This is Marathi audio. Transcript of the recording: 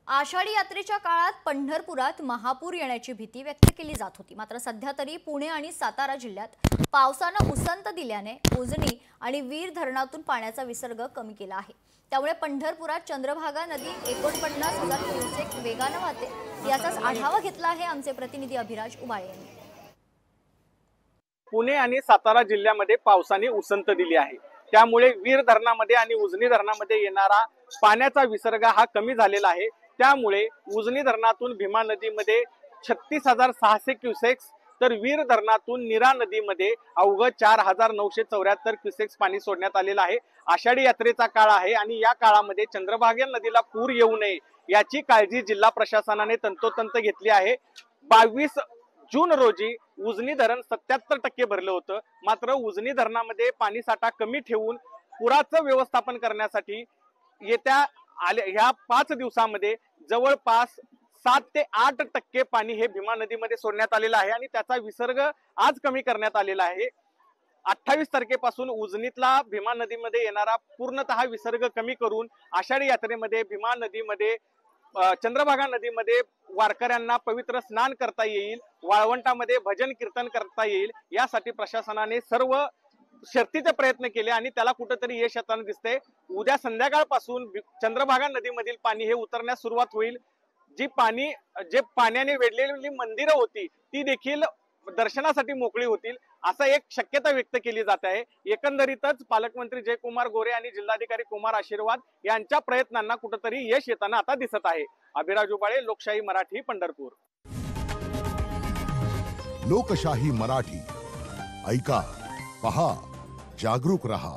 आषाढी यात्रेच्या काळात पंढरपुरात महापूर येण्याची भीती व्यक्त केली जात होती। मात्र सध्या तरी पुणे आणि सातारा जिल्ह्यात पावसाने उसंत दिल्याने उजनी आणि वीर धरणातून पाण्याचा विसर्ग कमी केला आहे। त्यामुळे पंढरपुरात चंद्रभागा नदी 49,000 क्युसेक वेगाने वाहते। याचाच आढावा घेतला आहे आमचे प्रतिनिधी अभिराज उबाळे यांनी। पुणे आणि सातारा जिल्ह्यामध्ये पावसाने उसंत दिली आहे। त्यामुळे वीर धरणामध्ये आणि उजनी धरणामध्ये येणारा पाण्याचा विसर्ग हा कमी झालेला आहे। त्यामुळे उजनी धरणातून भीमा नदीमध्ये 36,600 क्युसेक्स तर वीर धरणातून नीरा नदीमध्ये अवघं 4,974 क्युसेक्स पाणी सोडण्यात आलेलं आहे। आषाढी यात्रेचा काळ आहे आणि या काळामध्ये चंद्रभागा नदीला पूर येऊ नये याची काळजी जिल्हा प्रशासनाने तंतोतंत घेतली आहे। 22 जून रोजी उजनी धरण 77% भरलं होतं। मात्र उजनी धरणामध्ये पाणी साठा कमी ठेवून पुराचं व्यवस्थापन करण्यासाठी येत्या ह्या 5 दिवसांमध्ये जवळपास 7 ते 8% पाणी हे भीमा नदीमध्ये सोडण्यात आलेलं आहे आणि त्याचा विसर्ग आज कमी करण्यात आलेला आहे। 28 तारखेपासून उजनीतला भीमा नदीमध्ये येणारा पूर्णतः विसर्ग कमी करून आषाढी यात्रेमध्ये भीमा नदीमध्ये चंद्रभागा नदीमध्ये वारकऱ्यांना पवित्र स्नान करता येईल, वाळवंटामध्ये भजन कीर्तन करता येईल यासाठी प्रशासनाने सर्व शर्तीचे प्रयत्न केले आणि त्याला कुठेतरी यश येताना दिसते। उद्या संध्याकाळपासून चंद्रभागा नदीमधील पाणी हे उतरण्यास सुरुवात होईल। जे पाण्याने वेढलेली मंदिरं होती ती देखील दर्शनासाठी मोकळी होतील असं एक शक्यता व्यक्त केली जात आहे। एकंदरीतच पालकमंत्री जयकुमार गोरे आणि जिल्हाधिकारी कुमार आशीर्वाद यांच्या प्रयत्नांना कुठेतरी यश येताना आता दिसत आहे। अभिराज उबाळे, लोकशाही मराठी, पंढरपूर। लोकशाही मराठी ऐका, पहा, जागरूक रहा।